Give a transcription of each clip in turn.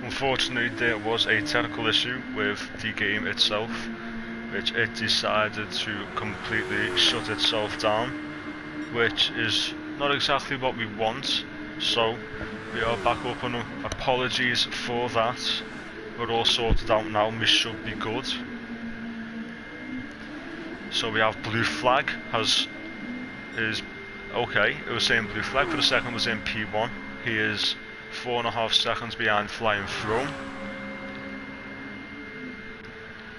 Unfortunately, there was a technical issue with the game itself, which it decided to completely shut itself down, which is not exactly what we want. So we are back up, and apologies for that. We're all sorted out now and we should be good. So we have blue flag is okay. It was saying blue flag for the second, was in P1. He is 4.5 seconds behind flying throne.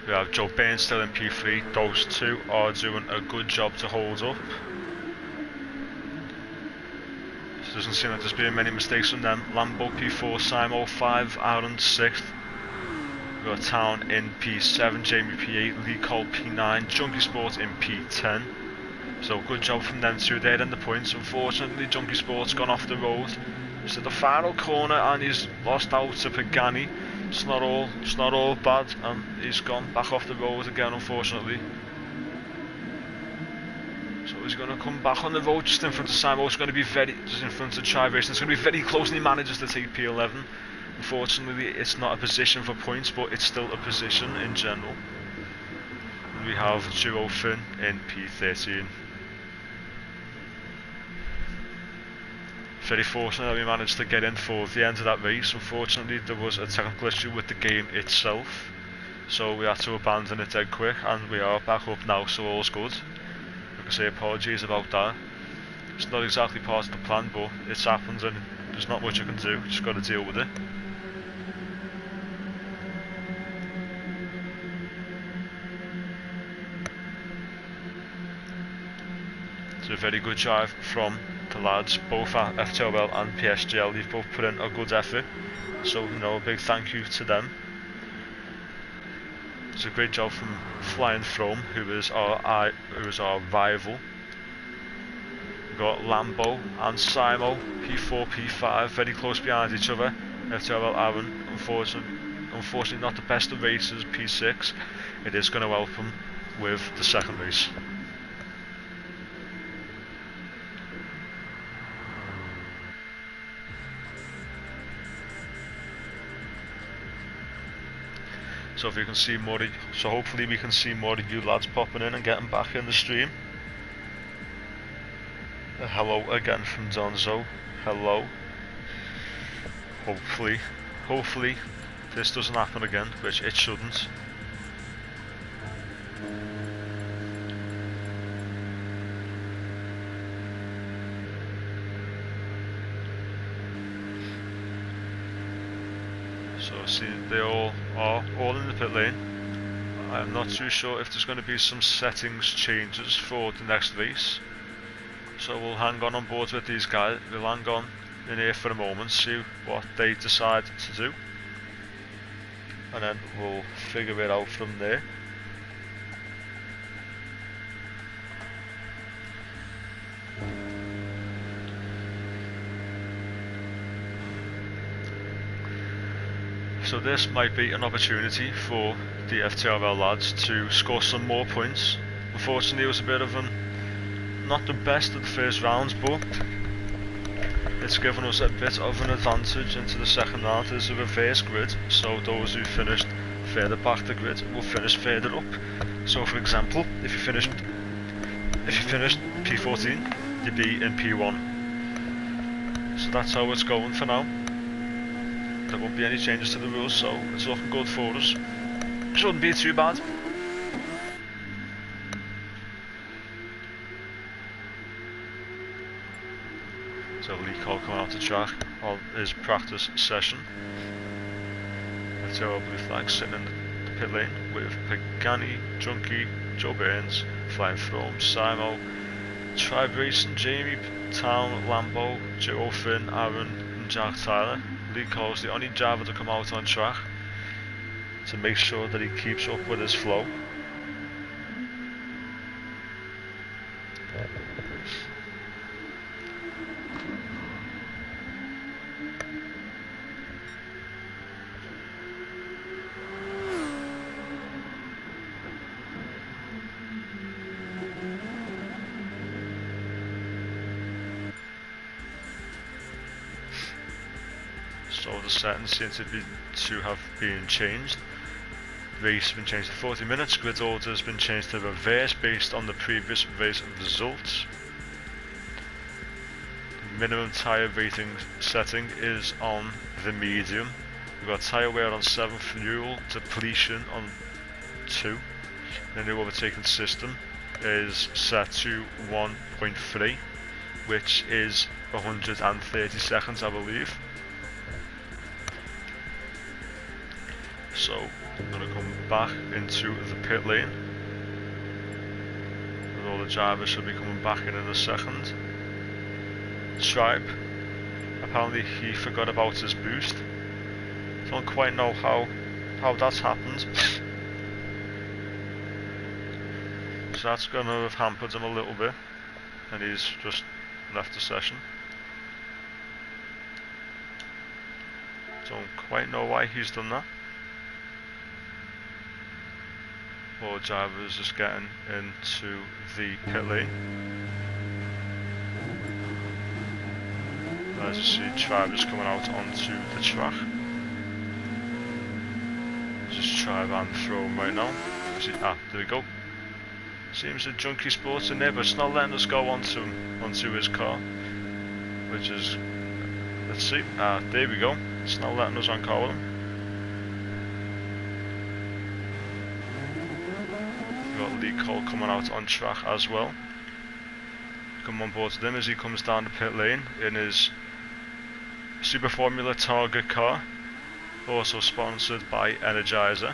We have Joe Bain still in P3. Those two are doing a good job to hold up. It doesn't seem like there's been many mistakes from them. Lambo P4, Simo 5, Aaron 6th. We've got Town in P7, Jamie P8, Lee Cole P9, Junkie Sports in P10. So good job from them two there in the points. Unfortunately, Junkie Sports gone off the road. He's at the final corner and he's lost out to Pagani. It's not all bad, and he's gone back off the road again, unfortunately. So he's going to come back on the road just in front of Simon. It's going to be just in front of Tri Racing. It's going to be very close, and he manages to take P11. Unfortunately, it's not a position for points, but it's still a position in general. And we have Duo Finn in P13. Very fortunate that we managed to get in for the end of that race. Unfortunately, there was a technical issue with the game itself, so we had to abandon it dead quick, and we are back up now, so all's good. Like I say, apologies about that. It's not exactly part of the plan, but it's happened and there's not much you can do, just got to deal with it. It's a very good drive from the lads, both at FTRL and PSGL. They've both put in a good effort, so a big thank you to them. It's a great job from Flying Throne, who is our rival. We've got Lambo and Simo, P4, P5, very close behind each other. FTRL Aaron, unfortunately not the best of races, P6. It is going to help him with the second race. So if you can see more, so hopefully we can see more of you lads popping in and getting back in the stream. Hello again from Donzo. Hello. Hopefully this doesn't happen again, which it shouldn't. So see, they all are in the pit lane. I'm not too sure if there's going to be some settings changes for the next race. So we'll hang on board with these guys. We'll hang on in here for a moment, see what they decide to do, and then we'll figure it out from there. So this might be an opportunity for the FTRL lads to score some more points. Unfortunately, it was a bit of not the best of the first rounds, but it's given us a bit of an advantage into the second round. There's a reverse grid, so those who finished further back the grid will finish further up. So for example, if you finished P14, you'd be in P1. So that's how it's going for now. There won't be any changes to the rules, so it's looking good for us. Shouldn't be too bad. So Lee Cole coming out to track on his practice session. FTRL blue flag sitting in the pit lane with Pagani, Junkie, Joe Burns, Flying Throne, Simo, Tribe Racing, Jamie, Town, Lambo, Joe Finn, Aaron and Jack Tyler. Lee Cole's the only driver to come out on track to make sure that he keeps up with his flow. So the settings seem to have been changed. Race has been changed to 40 minutes. Grid order has been changed to reverse based on the previous race results. Minimum tyre rating setting is on the medium. We've got tyre wear on 7, fuel depletion on 2. The new overtaking system is set to 1.3, which is 130 seconds, I believe. So I'm going to come back into the pit lane, and all the drivers should be coming back in a second. Tribe, apparently he forgot about his boost. Don't quite know how that's happened. So that's going to have hampered him a little bit, and he's just left the session. Don't quite know why he's done that. All drivers just getting into the pit lane. As you see, Tribe is coming out onto the track. Just Tribe and throw him right now. There we go. Seems a Junkie Sports in there, but it's not letting us go onto his car, which is, let's see, there we go. It's not letting us on car with him. We've got Lee Cole coming out on track as well. Come on board to him as he comes down the pit lane in his Super Formula Target car, also sponsored by Energizer.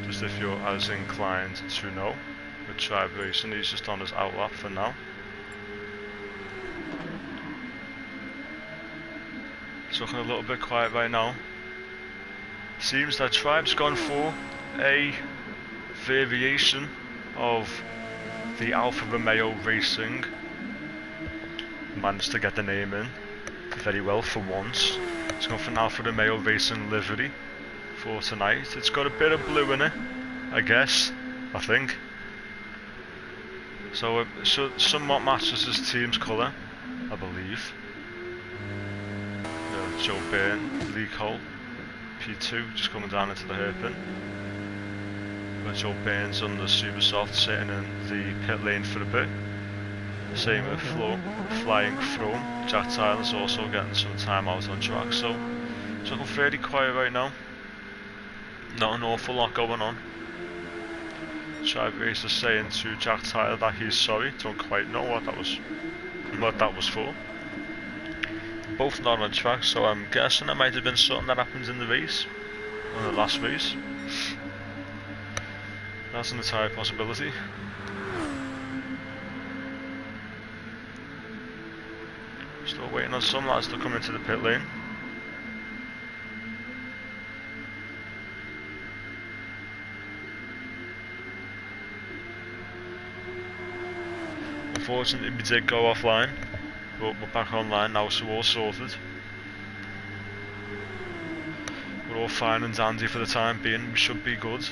Just if you're as inclined to know, with Tribe Racing, he's just on his outlap for now. It's looking a little bit quiet right now. Seems that Tribe's gone for a variation of the Alfa Romeo Racing. Managed to get the name in very well for once. It's gone for an Alfa Romeo Racing livery for tonight. It's got a bit of blue in it, I think. So it somewhat matches his team's colour, I believe. Joe Byrne, Lee Cole, P2 just coming down into the hairpin. Got Joe Byrne's on the Super Soft sitting in the pit lane for a bit. Same with Flying Throne. Jack Tyler's also getting some time out on track, so it's looking fairly quiet right now. Not an awful lot going on. Tribe Racer saying to Jack Tyler that he's sorry. Don't quite know what that was for. Both not on track, so I'm guessing it might have been something that happened in the race, on the last race. That's an entire possibility. Still waiting on some lads to come into the pit lane. Unfortunately we did go offline, but we're back online now, so we're all sorted. We're all fine and dandy for the time being, we should be good.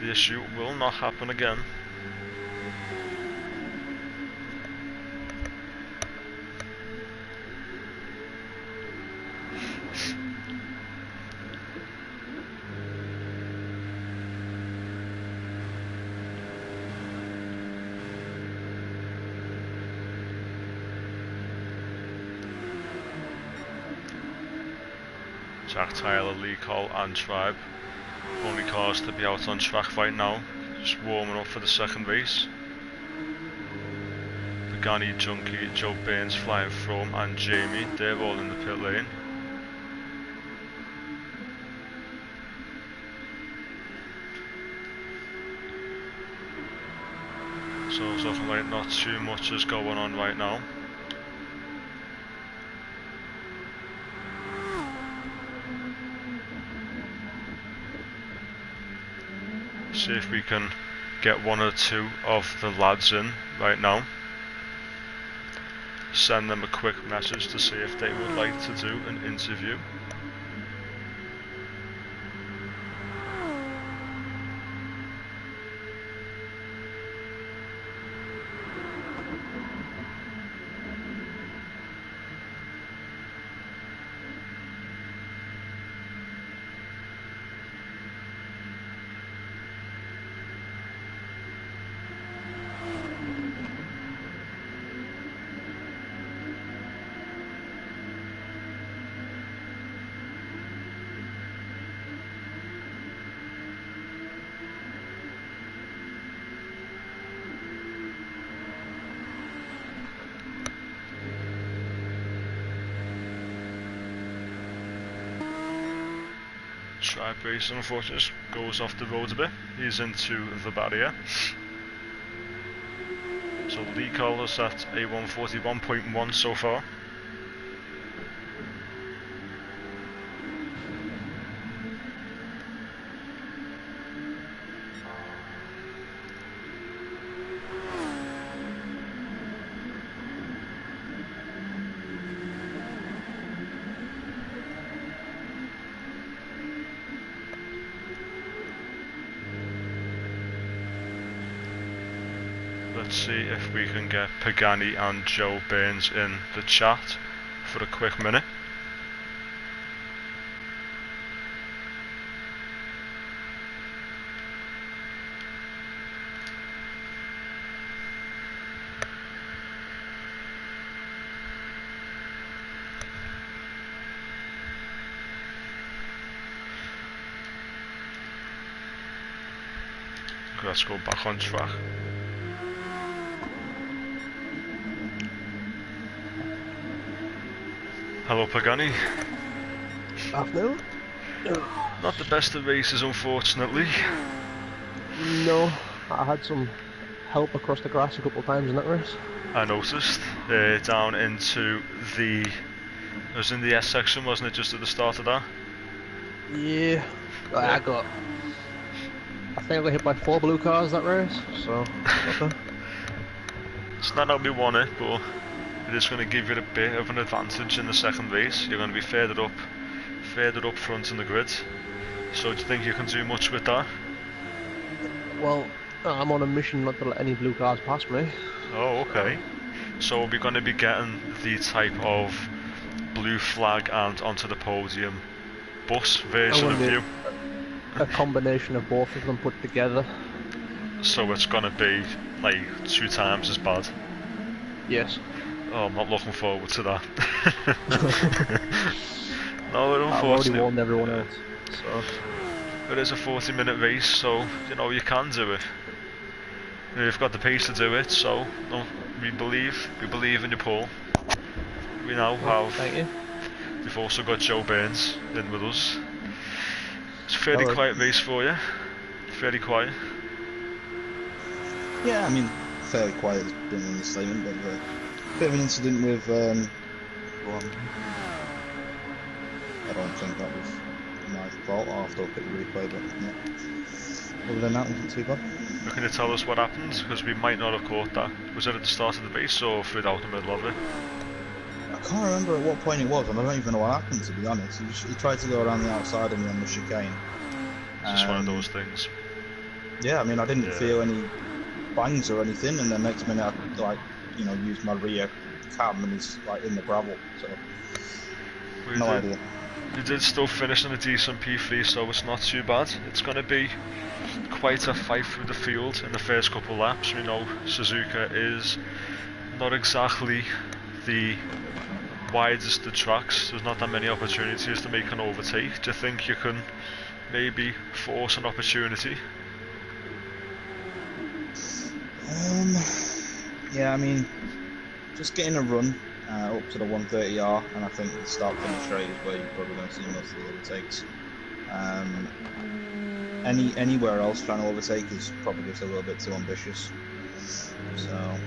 The issue will not happen again. Jack Tyler, Lee Cole and Tribe. Only cars to be out on track right now, just warming up for the second race. Pagani, Junkie, Joe Baines, Flying Throne and Jamie, they're all in the pit lane. So it's looking like not too much is going on right now. See if we can get one or two of the lads in right now. Send them a quick message to see if they would like to do an interview. Tri brace unfortunately just goes off the road a bit. He's into the barrier. So Lee Carlos at a 141.1 so far. Let's see if we can get Pagani and Joe Burns in the chat for a quick minute. Let's go back on track. Hello Pagani. Afternoon? Not the best of races unfortunately. No, I had some help across the grass a couple of times in that race. I noticed. Down into the... It was in the S section, wasn't it, just at the start of that? Yeah, I think I got hit by 4 blue cars that race, so okay. It's not how we want it, but it is going to give you a bit of an advantage in the second race. You're going to be further up front in the grid. So do you think you can do much with that? Well, I'm on a mission not to let any blue cars pass me. Oh, okay. So we're going to be getting the type of blue flag and onto the podium bus version of you. A combination of both of them put together. So it's going to be like 2 times as bad. Yes. Oh, I'm not looking forward to that. No, unfortunately. I've already warned everyone else. So. It is a 40-minute race, so you know you can do it. You've got the pace to do it, so no, we believe in you, Paul. We now have. Thank you. We've also got Joe Burns in with us. It's a fairly quiet race for you. Fairly quiet. Yeah, I mean, fairly quiet has been an understatement, but a bit of an incident with one. I don't think that was my fault. I'll have to look at the replay, but yeah. Other than that, it wasn't too bad. Can you tell us what happened? Because we might not have caught that. Was it at the start of the race or throughout the middle of it? I can't remember at what point it was, and I don't even know what happened, to be honest. He tried to go around the outside of me on the chicane. It's just one of those things. Yeah, I mean, I didn't feel any bangs or anything, and then next minute I, like, you know, used my rear cam and he's like in the gravel, so no idea. You did still finish in a decent P3, so it's not too bad. It's going to be quite a fight through the field in the first couple laps. We know Sazuka is not exactly the widest of tracks. There's not that many opportunities to make an overtake. Do you think you can maybe force an opportunity? Yeah, I mean, just getting a run up to the 130R, and I think the start finish straight is where you're probably going to see most of the overtakes. Anywhere else trying to overtake is probably just a little bit too ambitious. So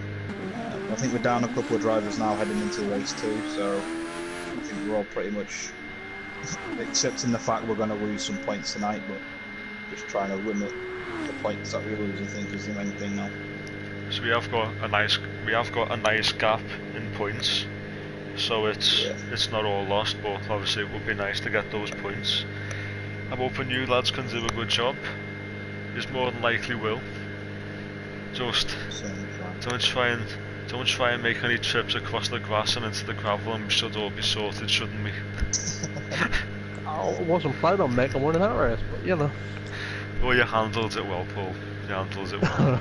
I think we're down a couple of drivers now heading into race 2, so I think we're all pretty much accepting the fact we're going to lose some points tonight, but just trying to limit the points that we lose, I think, is the main thing now. So we have got a nice gap in points, so it's not all lost, but obviously it would be nice to get those points. I'm hoping you lads can do a good job. You more than likely will. Just don't try and make any trips across the grass and into the gravel, and we should all be sorted, shouldn't we? I wasn't planning on making one in that race, but you know. Well, you handled it well, Paul. You handled it well.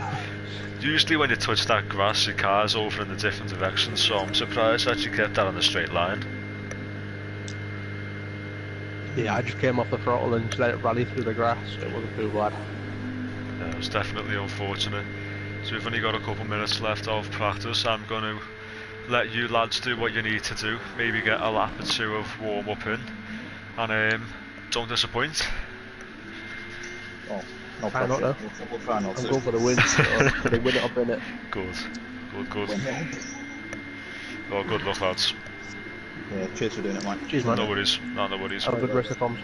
Usually when you touch that grass, your car's over in a different direction, so I'm surprised that you kept that on a straight line. Yeah, I just came off the throttle and just let it rally through the grass. It wasn't too bad. Yeah, it was definitely unfortunate. So we've only got a couple minutes left of practice. I'm going to let you lads do what you need to do. Maybe get a lap or 2 of warm up in. And don't disappoint. Oh, no Try not pressure. to. We'll try not I'm to. going for the win, so can they win it or bin it? Good. Good, good. Win it. Well, good luck, lads. Yeah, cheers for doing it, Mike. Cheers, man. No worries. No, no worries. Have a good Bye, rest of comms.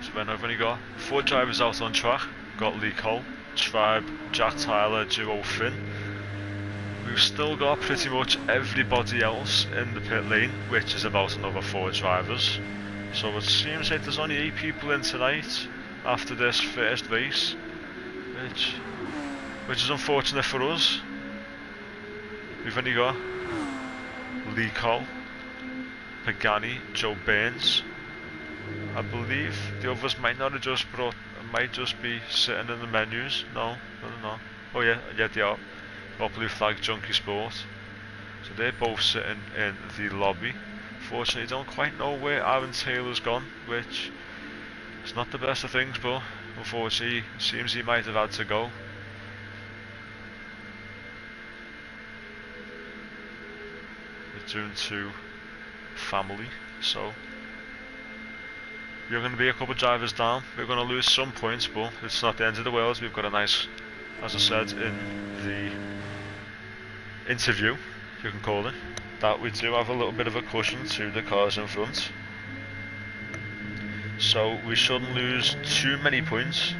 So then I've only got 4 drivers out on track. Got Lee Cole, Tribe, Jack Tyler, Duo Finn. We've still got pretty much everybody else in the pit lane, which is about another 4 drivers. So it seems like there's only 8 people in tonight after this first race, which is unfortunate for us. We've only got Lee Cole, Pagani, Joe Burns. I believe the others might not have just brought, might just be sitting in the menus. No. Oh yeah, they are. Got Blue Flag Junkie Sport. So they're both sitting in the lobby. Fortunately, don't quite know where Aaron Taylor's gone, which is not the best of things, but unfortunately, it seems he might have had to go. Return to family, so we're going to be a couple of drivers down. We're going to lose some points, but it's not the end of the world. We've got a nice, as I said in the interview, you can call it, that we do have a little bit of a cushion to the cars in front. So we shouldn't lose too many points.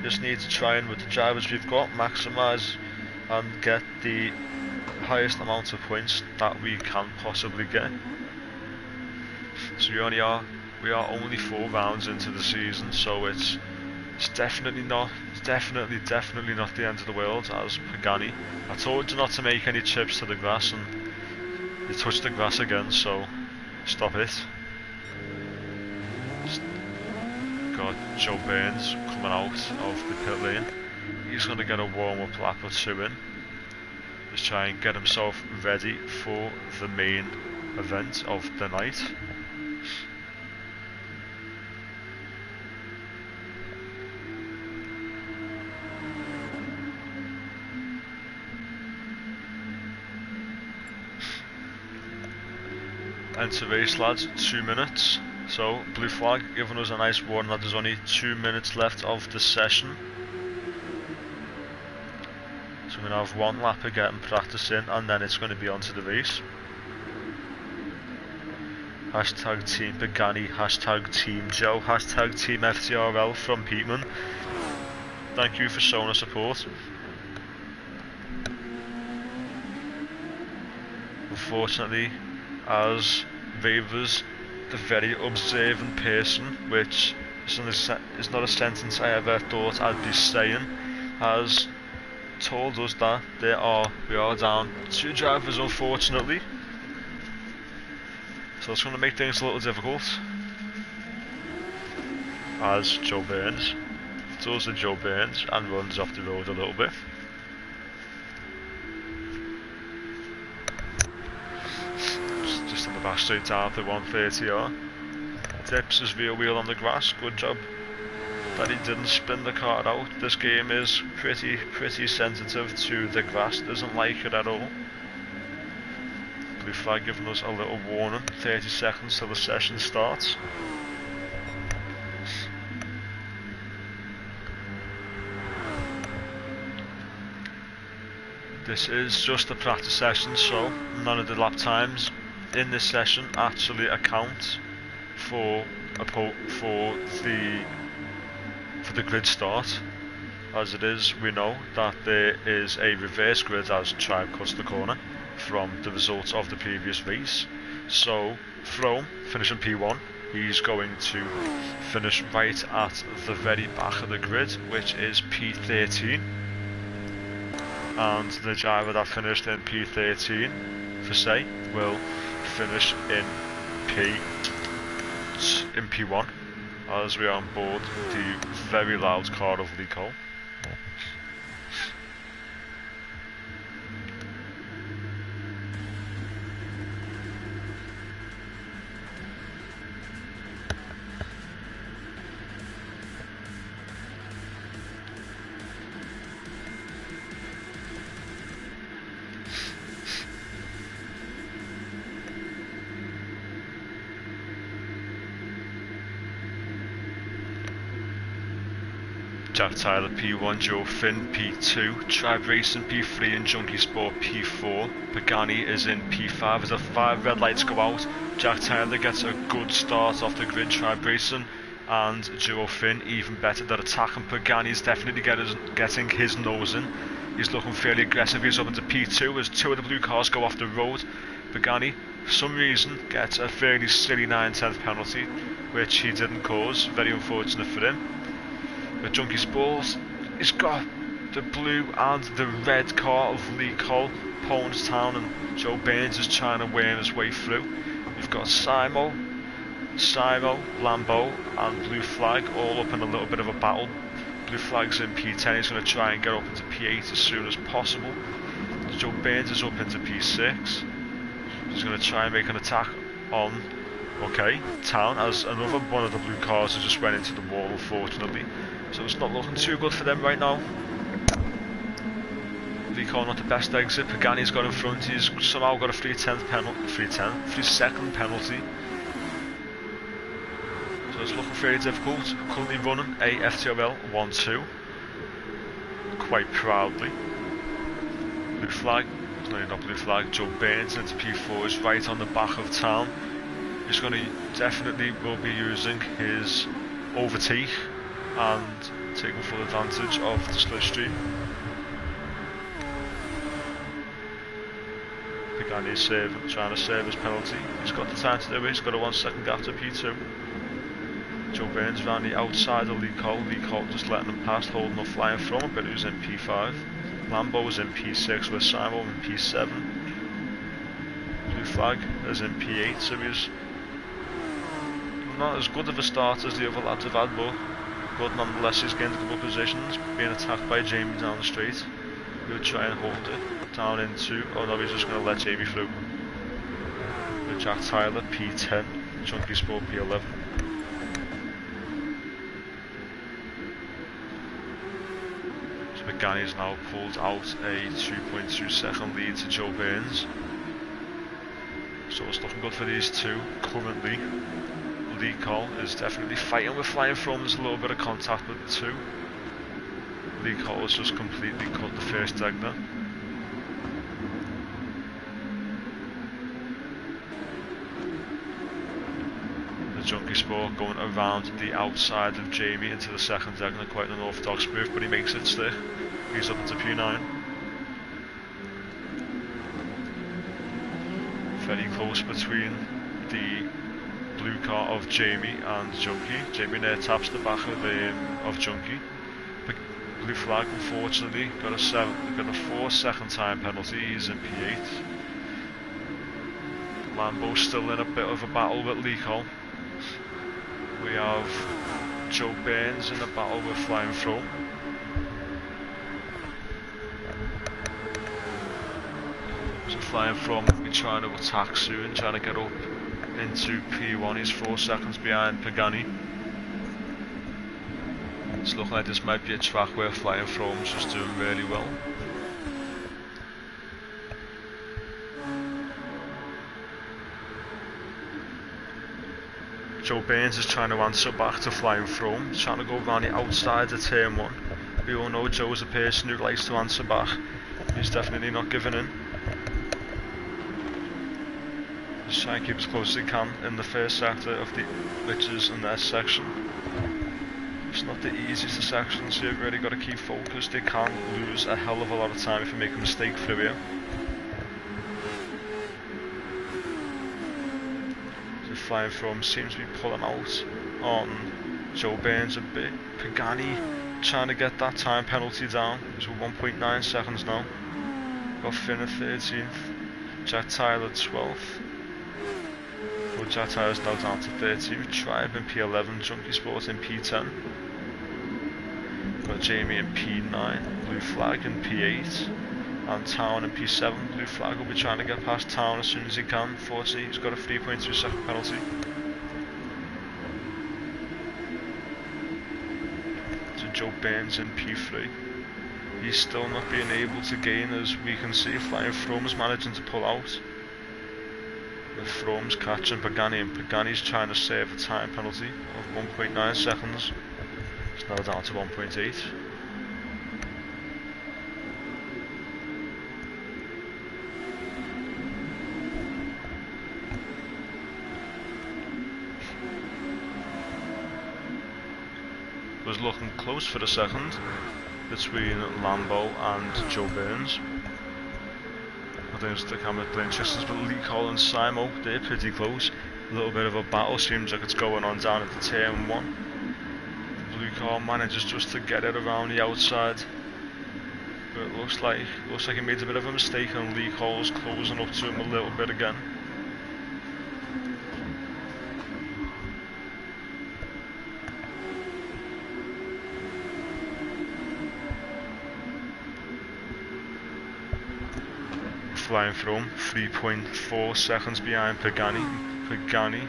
Just need to try and, with the drivers we've got, maximise and get the highest amount of points that we can possibly get. So we are only 4 rounds into the season, so it's definitely not the end of the world. As Pagani, I told you not to make any chips to the grass, and you touched the grass again, so stop it. Got Joe Burns coming out of the pit lane. He's going to get a warm-up lap or 2 in. Just try and get himself ready for the main event of the night. Enter race, lads, 2 minutes. So, Blue Flag giving us a nice warning that there's only 2 minutes left of the session. So we're going to have 1 lap of getting practice in, and then it's going to be on to the race. Hashtag Team Pagani, hashtag Team Joe, hashtag Team FTRL from Peatman. Thank you for showing us support. Unfortunately, as Ravers, the very observant person, which is not a sentence I ever thought I'd be saying, has told us that we are down 2 drivers, unfortunately. So it's going to make things a little difficult. As Joe Burns does the Joe Burns and runs off the road a little bit. Just on the back straight down to 130R. Dips his rear wheel on the grass. Good job that he didn't spin the car out. This game is pretty sensitive to the grass. Doesn't like it at all. Blue Flag giving us a little warning. 30 seconds till the session starts. This is just a practice session, so none of the lap times in this session actually account for the grid start. As it is, we know that there is a reverse grid as Tribe cuts the corner from the results of the previous race. So Frome finishing P1, he's going to finish right at the very back of the grid, which is P13. And the driver that finished in P13, for say, will finish in P1, as we are on board the very loud car of Lee Cole. Jack Tyler P1, Joe Finn P2, Tribe Racing P3 and Junkie Sport P4. Pagani is in P5 as the 5 red lights go out. Jack Tyler gets a good start off the grid. Tribe Racing and Joe Finn even better. That attack, and Pagani is definitely getting his nose in. He's looking fairly aggressive. He's up into P2 as 2 of the blue cars go off the road. Pagani, for some reason, gets a fairly silly 9/10 penalty, which he didn't cause. Very unfortunate for him. But Junkie Sport, he's got the blue and the red car of Lee Cole, Town, and Joe Burns is trying to worm his way through. You've got Simo, Lambo, and Blue Flag all up in a little bit of a battle. Blue Flag's in P10, he's going to try and get up into P8 as soon as possible. Joe Burns is up into P6. He's going to try and make an attack on, Town, as another one of the blue cars has just went into the wall, unfortunately. So it's not looking too good for them right now. Lee Cole not the best exit. Pagani's got in front. He's somehow got a 3/10 penalty, 3/2 penalty. So it's looking very difficult. Currently running a FTRL 1-2 quite proudly. Blue Flag, no, not Blue Flag. Joe Burns into P4 is right on the back of Town. He's going to definitely will be using his overtake and taking full advantage of the slipstream. Pagani is trying to save his penalty. He's got the time to do it. He's got a 1 second gap to P2. Joe Burns round the outside of Lee Cole. Lee Cole just letting him pass, holding up, flying from him, but he was in P5. Lambo is in P6 with Simon in P7. Blue Flag is in P8, so he's not as good of a start as the other lads have had, but nonetheless he's gained a couple of positions, being attacked by Jamie down the straight. He'll try and hold it down into, oh no, he's just going to let Jamie through. With Jack Tyler P10, Junkie Sport P11. So Pagani has now pulled out a 2.2 second lead to Joe Burns. So it's looking good for these two currently. Lee Cole is definitely fighting with flying from. There's a little bit of contact with the two. Lee Cole has just completely cut the first egg there. The Junkie Sport going around the outside of Jamie into the second egg, and quite an unorthodox move, but he makes it stick. He's up into P9. Very close between the blue car of Jamie and Junkie. Jamie there taps the back of Junkie. Blue Flag unfortunately got a 4 second time penalty. He's in P8. Lambo's still in a bit of a battle with Lee Cole. We have Joe Burns in a battle with Flying Throne. So Flying Throne will be trying to attack soon, trying to get up into P1. He's 4 seconds behind Pagani. It's looking like this might be a track where Flying Throne's just doing really well. Joe Burns is trying to answer back to Flying Throne. He's trying to go around the outside of turn 1. We all know Joe's a person who likes to answer back. He's definitely not giving in. Just try and keep as close as he can in the first sector of the glitches in their section. It's not the easiest of sections, so you've really got to keep focused. They can lose a hell of a lot of time if you make a mistake through here. So Flying From seems to be pulling out on Joe Burns a bit. Pagani trying to get that time penalty down. He's with 1.9 seconds now. Got Finn at 13th. Jack Tyler 12th. Well, Jack Tyler's now down to 13th. Tribe in P11. Junkie Sport in P10. Got Jamie in P9, Blue Flag in P8, and Town in P7. Blue Flag will be trying to get past Town as soon as he can. Unfortunately, he's got a 3.2 second penalty. So Joe Burns in P3. He's still not being able to gain, as we can see. Flying Throme's managing to pull out. With Throme's catching Pagani, and Pagani's trying to save a time penalty of 1.9 seconds. Now down to 1.8. Was looking close for a second between Lambo and Joe Burns. I think it's the camera playing chess with Lee Cole and Simo. They're pretty close. A little bit of a battle seems like it's going on down at the turn 1. Blue car manages just to get it around the outside, but it looks like he made a bit of a mistake, and Lee Cole's closing up to him a little bit again. Flying through him, 3.4 seconds behind Pagani.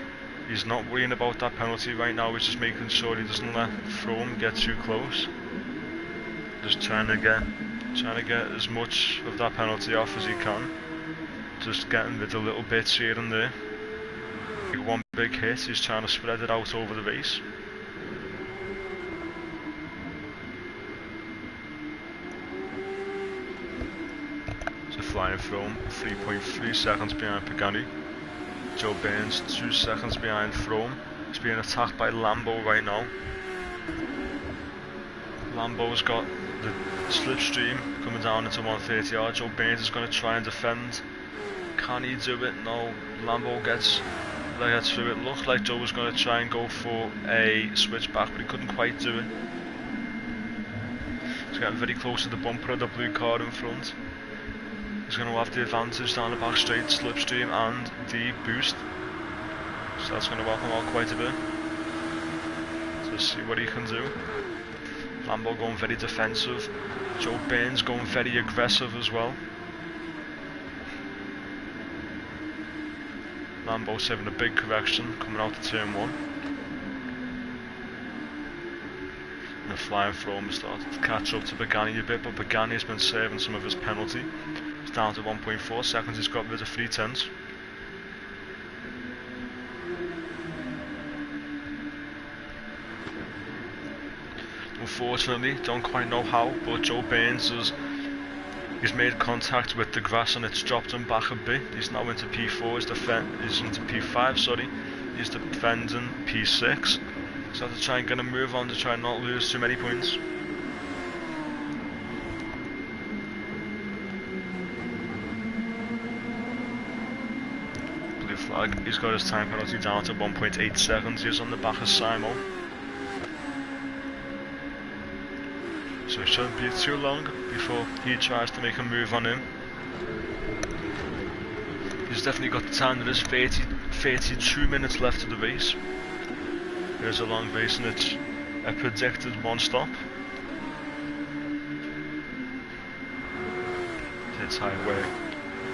He's not worrying about that penalty right now, he's just making sure he doesn't let Froome get too close. Just trying to get as much of that penalty off as he can. Just getting rid of little bits here and there. One big hit, he's trying to spread it out over the race. Flying Froome, 3.3 seconds behind Pagani. Joe Burns 2 seconds behind Froome. He's being attacked by Lambo right now. Lambo's got the slipstream coming down into 130R. Joe Burns is going to try and defend. Can he do it? No. Lambo gets through it. Looked like Joe was going to try and go for a switch back, but he couldn't quite do it. He's getting very close to the bumper of the blue car in front. He's going to have the advantage down the back straight, slipstream and the boost. So that's going to help him out quite a bit. So see what he can do. Lambo going very defensive. Joe Burns going very aggressive as well. Lambo's having a big correction coming out of turn 1. And the flying Froome started to catch up to Pagani a bit, but Pagani has been saving some of his penalty. Down to 1.4 seconds, he's got rid of 3 tenths. Unfortunately, don't quite know how, but Joe Burns he's made contact with the grass and it's dropped him back a bit. He's now into P4, he's into P5, sorry. He's defending P6. So to try and get a move on to try and not lose too many points. Flag. He's got his time penalty down to 1.8 seconds. He's on the back of Simo. So it shouldn't be too long before he tries to make a move on him. He's definitely got the time. There is 32 minutes left of the race. It is a long race and it's a predicted 1 stop. His highway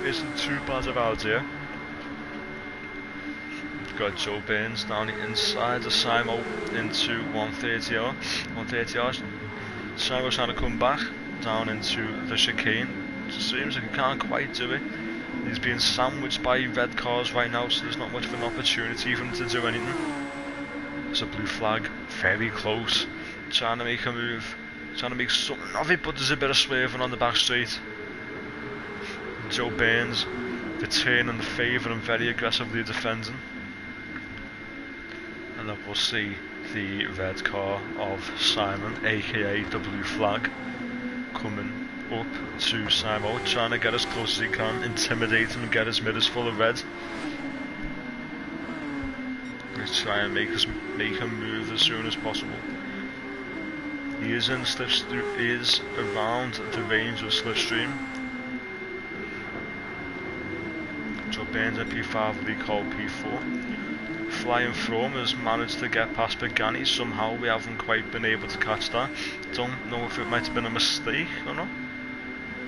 isn't too bad about here. Got Joe Burns down the inside of Simo into 130R. 130R. Simo's trying to come back down into the chicane. It seems like he can't quite do it. He's being sandwiched by red cars right now, so there's not much of an opportunity for him to do anything. There's a blue flag, very close. Trying to make a move, trying to make something of it, but there's a bit of swerving on the back straight. Joe Burns returning the favour and very aggressively defending. And then we'll see the red car of Simon, aka the blue flag, coming up to Simo, trying to get as close as he can, intimidate him and get his mirrors full of red. Let's try and make him move as soon as possible. He is in slipstream, he is around the range of slipstream. Joe Burns at P5, Lee Cole P4. Flying Froome has managed to get past Pagani somehow. We haven't quite been able to catch that. Don't know if it might have been a mistake or not.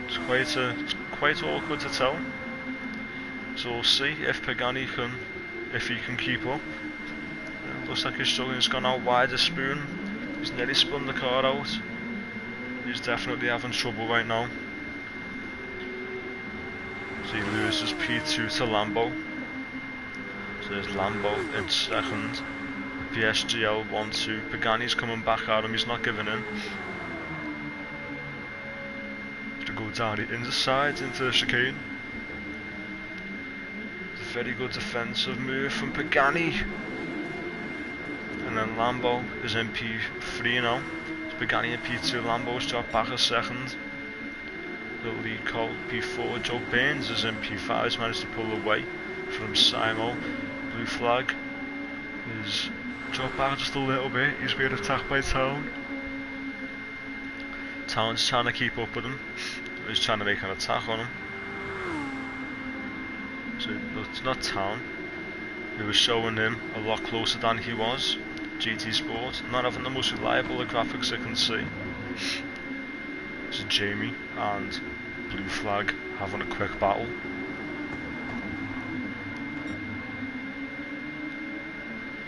It's quite awkward to tell. So we'll see if Pagani can keep up. Looks like he's struggling. He's gone out wide of Spoon. He's nearly spun the car out. He's definitely having trouble right now. So he loses P2 to Lambo. So there's Lambo in second, PSGL 1-2. Pagani's coming back at him, he's not giving in. To go down the inside into the chicane. Very good defensive move from Pagani. And then Lambo is in P3 now. It's Pagani in P2, Lambo's dropped back a second. The lead call P4, Joe Baines is in P5, he's managed to pull away from Simo. Blue flag is dropped back just a little bit, he's being attacked by Town. Town's trying to keep up with him, he's trying to make an attack on him. So it's not Town, who was showing him a lot closer than he was. GT Sport, not having the most reliable graphics I can see. So Jamie and Blue Flag having a quick battle.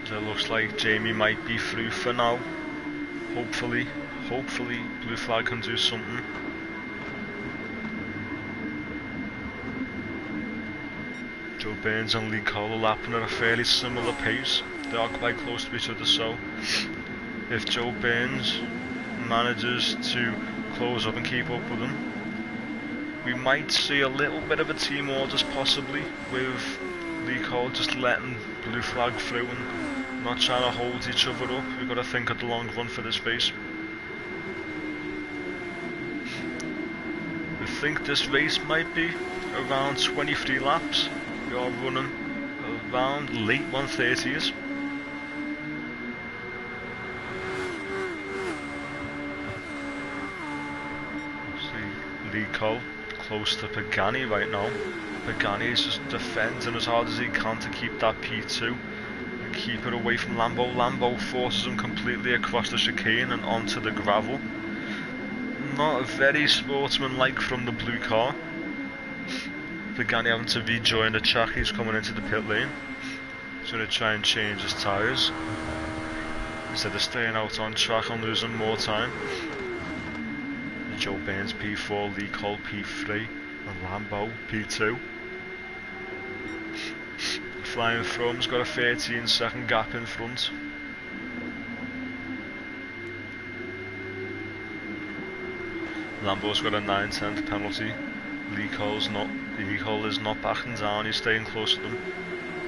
So it looks like Jamie might be through for now. Hopefully Blue Flag can do something. Joe Baines and Lee Cole are lapping at a fairly similar pace. They are quite close to each other, so if Joe Baines manages to close up and keep up with them, we might see a little bit of a team orders possibly, with Lee Cole just letting Blue Flag through and not trying to hold each other up. We've got to think of the long run for this race. We think this race might be around 23 laps. We are running around late 130s. See Lee Cole close to Pagani right now. Pagani is just defending as hard as he can to keep that P2 and keep it away from Lambo. Lambo forces him completely across the chicane and onto the gravel. Not very sportsmanlike from the blue car. Pagani having to rejoin the track, he's coming into the pit lane. He's going to try and change his tyres instead of staying out on track and losing more time. Joe Baines P4, Lee Cole P3 and Lambo P2. Flying Thrum's got a 13-second gap in front. Lambo's got a 9/10 penalty. Lee Cole is not backing down, he's staying close to them.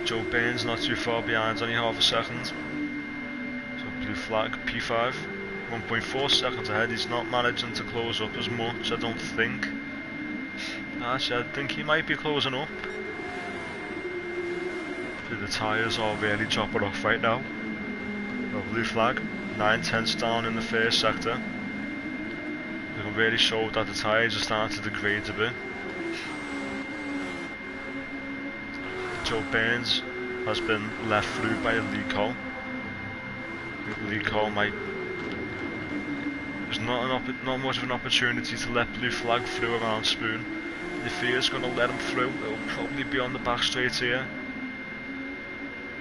Joe Baines not too far behind, only half a second. So Blue Flag P5, 1.4 seconds ahead. He's not managing to close up as much, I don't think. Actually, I think he might be closing up. The tyres are really chopping off right now. Blue Flag, 9/10 down in the first sector. They can really show that the tyres are starting to degrade a bit. Joe Baines has been left through by Lee Cole. Lee Cole might... There's not much of an opportunity to let Blue Flag through around Spoon. If he is going to let him through, it'll probably be on the back straight here.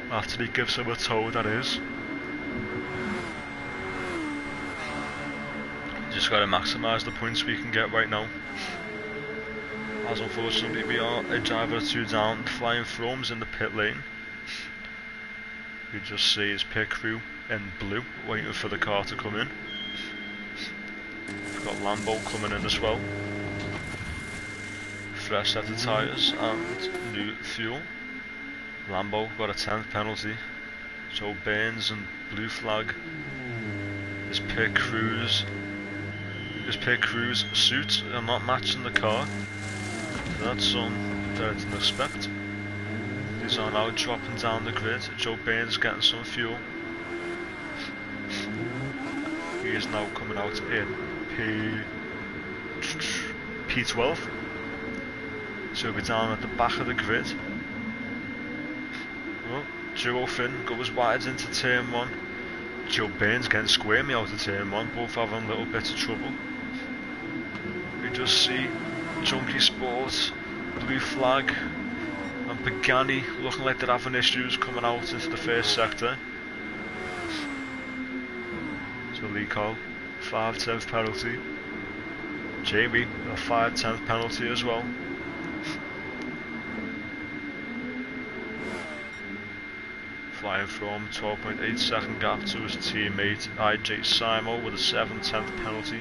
After he gives him a toe, that is. Just got to maximise the points we can get right now. As unfortunately we are a driver or two down. Flying Thrum's in the pit lane. You just see his pit crew in blue waiting for the car to come in. We've got Lambo coming in as well. Fresh set of tyres and new fuel. Lambo got a 10th penalty. Joe Baines and Blue Flag. His pit crews suits are not matching the car. That's something that I didn't expect. These are now dropping down the grid. Joe Baines getting some fuel. He is now coming out in P12. So he'll be down at the back of the grid. Well, Duo Finn goes wide into turn 1. Joe Baines getting squirmy out of turn 1, both having a little bit of trouble. We just see Junkie Sports, Blue Flag and Pagani looking like they're having issues coming out into the first sector. So Lee Cole, 5/10 penalty. Jamie, a 5/10 penalty as well. flying from 12.8 second gap to his teammate IJ Simo with a 7/10 penalty.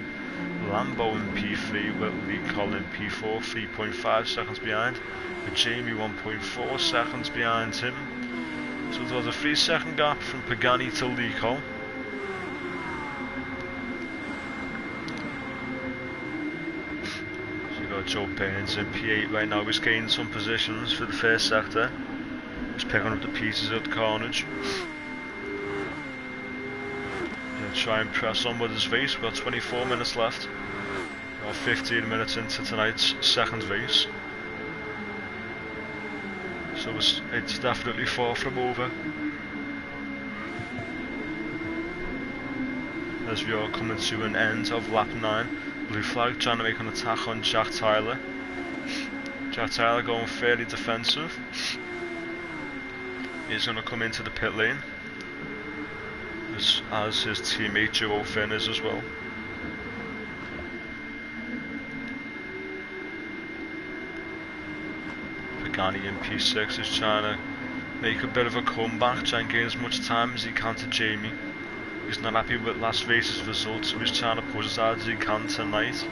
Lambo in P3 with Lee Collin in P4, 3.5 seconds behind, with Jamie 1.4 seconds behind him. So there was a 3-second gap from Pagani to Lee Cole. So you got Joe Burns in P8 right now. He's gaining some positions for the first sector. He's picking up the pieces of the carnage. Try and press on with his race. We've got 24 minutes left. We're 15 minutes into tonight's second race. So it's definitely far from over. As we are coming to an end of lap 9. Blue flag trying to make an attack on Jack Tyler. Jack Tyler going fairly defensive. He's going to come into the pit lane. As his teammate Joe Finn is as well. Pagani in P6 is trying to make a bit of a comeback, try and gain as much time as he can to Jamie. He's not happy with last race's results, so he's trying to push as hard as he can tonight.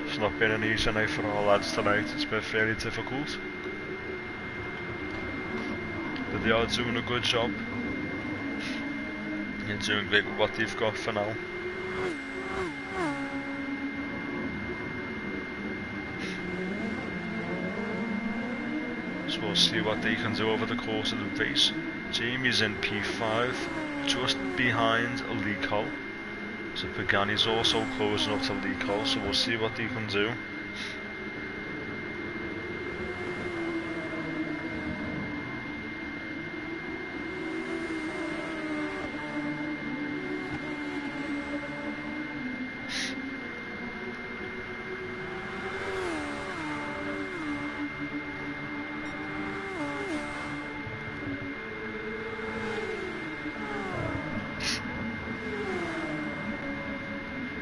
It's not been an easy night for our lads tonight, it's been fairly difficult. But they are doing a good job. They're doing great with what they've got for now. So we'll see what they can do over the course of the race. Jamie's in P5, just behind Lee Cole. So Pagani's also closing up to Lee Cole, so we'll see what they can do.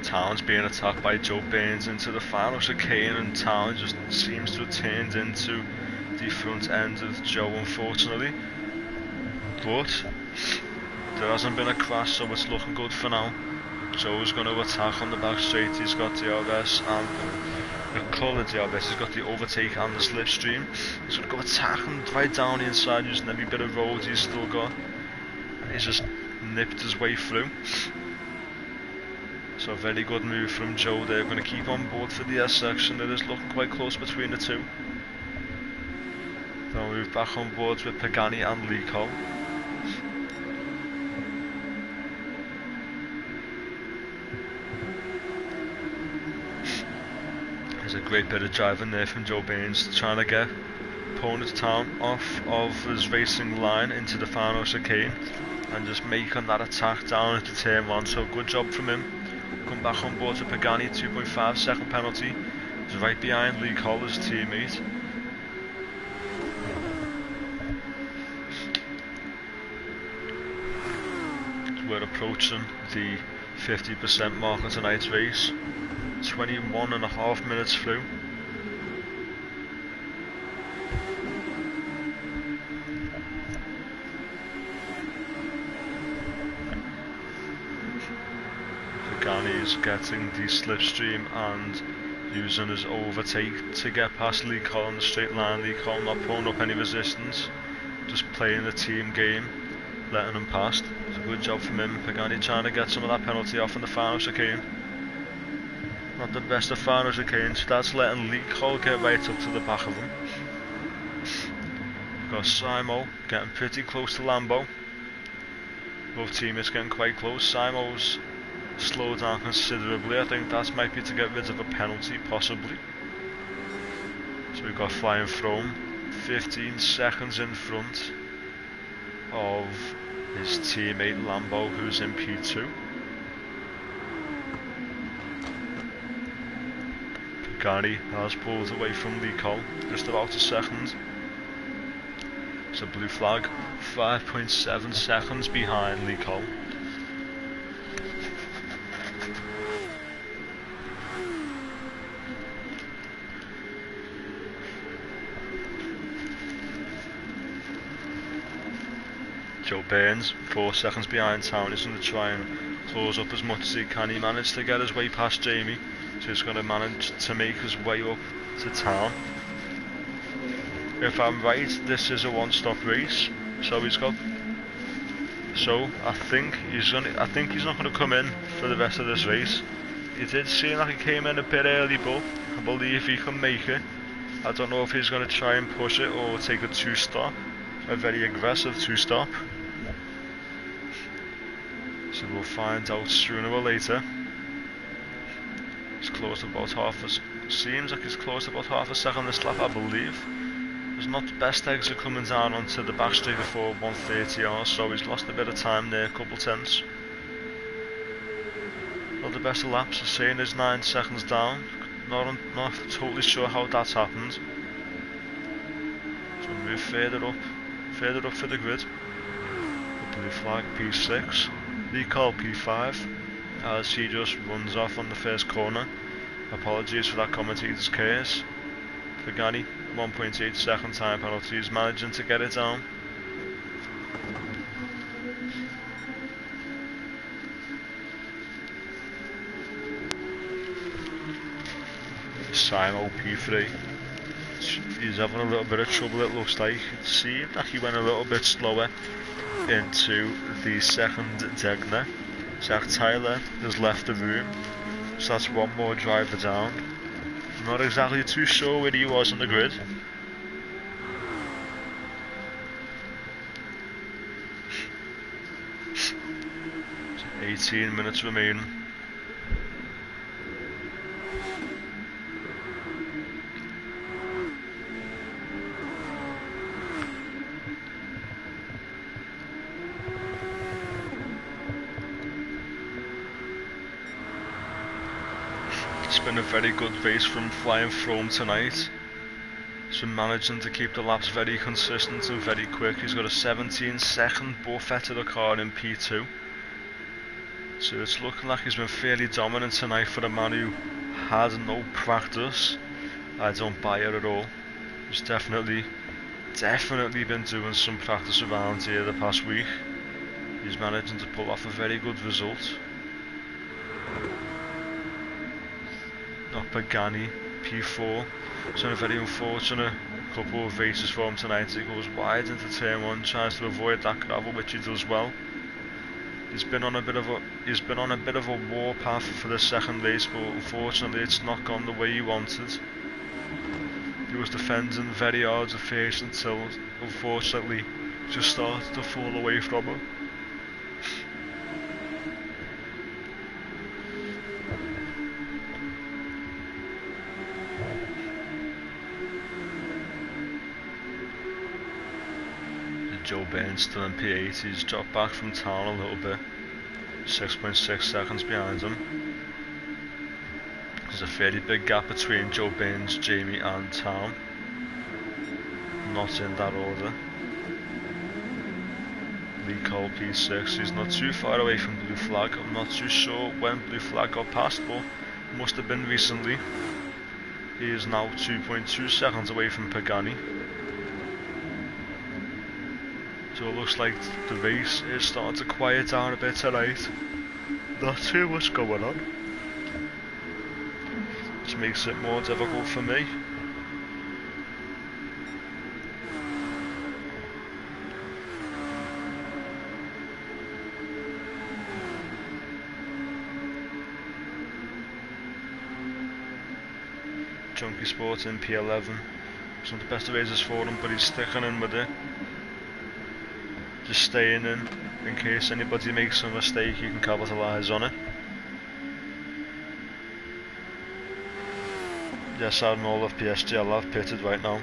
Town's being attacked by Joe Burns into the final chicane, and Town just seems to have turned into the front end of Joe, unfortunately. But there hasn't been a crash, so it's looking good for now. Joe's going to attack on the back straight. He's got DRS and the colour DRS. He's got the overtake and the slipstream. He's going to go attacking right down the inside, using every bit of road he's still got. And he's just nipped his way through. So a very good move from Joe there. Going to keep on board for the S section. It is looking quite close between the two. Then we'll move back on board with Pagani and Lee Cole. There's a great bit of driving there from Joe Burns, trying to get opponent Town off of his racing line into the final chicane and just making that attack down at the turn 1. So good job from him. Come back on board to Pagani, 2.5 second penalty. He's right behind Lee Cole, his teammate. We're approaching the 50% mark of tonight's race. 21.5 minutes through. Is getting the slipstream and using his overtake to get past Lee Cole on the straight line. Lee Cole not pulling up any resistance, just playing the team game, letting him past. It's a good job from him. Pagani trying to get some of that penalty off in the final chicane. Not the best of final chicanes. That's letting Lee Cole get right up to the back of him. We've got Simo getting pretty close to Lambo. Both teammates getting quite close. Simo's slowed down considerably. I think that might be to get rid of a penalty, possibly. So we've got flying from 15 seconds in front of his teammate Lambo, who's in P2. Pagani has pulled away from Lee Cole, just about a second. So blue flag, 5.7 seconds behind Lee Cole. Joe Burns, 4 seconds behind Town. He's going to try and close up as much as he can. He managed to get his way past Jamie, so he's going to manage to make his way up to Town. If I'm right, this is a one-stop race, so he's got. So I think he's not going to come in for the rest of this race. It did seem like he came in a bit early, but I believe he can make it. I don't know if he's going to try and push it or take a 2-stop, a very aggressive 2-stop. So we'll find out sooner or later. He's close to about seems like he's close to about half a second this lap, I believe. His not best exit coming down onto the back straight before 130R, so he's lost a bit of time there, a couple tenths. Not the best of laps, the saying is 9 seconds down. Not totally sure how that's happened. So move further up for the grid. The blue flag P6, the call P5, as he just runs off on the first corner. Apologies for that commentator's curse. Pagani, 1.8 second time penalty, is managing to get it down. Simo P3, he's having a little bit of trouble, it looks like. It seemed that he went a little bit slower into the second Degner. Zach Tyler has left the room, so that's one more driver down. I'm not exactly too sure where he was on the grid. So 18 minutes remaining. It's been a very good race from Flying Throne tonight. He's been managing to keep the laps very consistent and very quick. He's got a 17-second buffer to the car in P2. So it's looking like he's been fairly dominant tonight for a man who had no practice. I don't buy it at all. He's definitely been doing some practice around here the past week. He's managing to pull off a very good result. Pagani, P4. It's been a very unfortunate couple of races for him tonight. He goes wide into turn 1, tries to avoid that gravel, which he does well. He's been on a bit of a warpath for the second race, but unfortunately it's not gone the way he wanted. He was defending very hard at first until unfortunately just started to fall away from him. Joe Burns still in P8, he's dropped back from Town a little bit, 6.6 seconds behind him. There's a fairly big gap between Joe Burns, Jamie and Town, not in that order. Lee Cole P6, he's not too far away from Blue Flag. I'm not too sure when Blue Flag got passed, but must have been recently. He is now 2.2 seconds away from Pagani. So it looks like the race is starting to quiet down a bit tonight. Not too much going on, which makes it more difficult for me. Junkie Sports in P11. It's not the best of races for him, but he's sticking in with it. Just staying in case anybody makes a mistake, you can capitalise on it. Yes, I'm all of PSGL, I've pitted right now.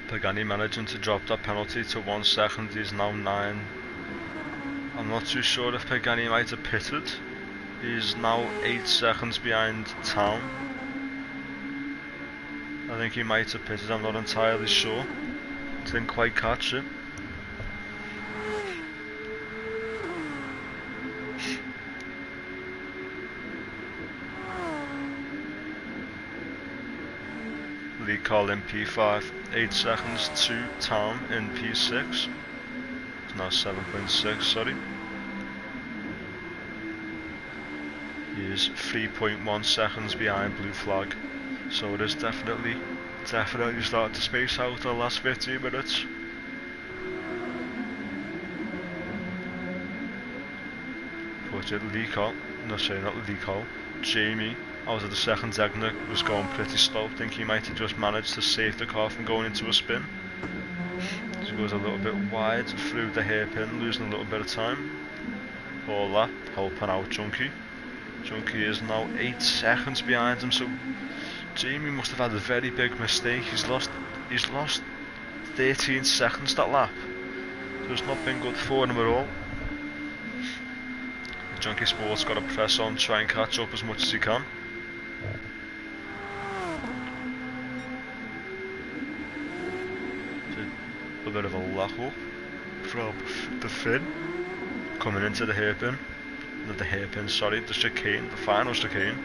Pagani managing to drop that penalty to 1 second, he's now 9. I'm not too sure if Pagani might have pitted. He's now 8 seconds behind Town. I think he might have pitted, I'm not entirely sure. Didn't quite catch it. Lee Cole in P5, 8 seconds to Town in P6. It's now 7.6, sorry. He is 3.1 seconds behind Blue Flag. So it is definitely starting to space out the last 15 minutes. But Lee Cole, no sorry, not Lee Cole, Jamie out of the second technic was going pretty slow. I think he might have just managed to save the car from going into a spin. He goes a little bit wide through the hairpin, losing a little bit of time. All that helping out Junkie. Junkie is now 8 seconds behind him, so Jamie must have had a very big mistake. He's lost 13 seconds that lap. So it's not been good for him at all. Junkie Sport's got to press on, try and catch up as much as he can. A bit of a lock up from the fin coming into the hairpin. Not the hairpin, sorry, the chicane, the final chicane.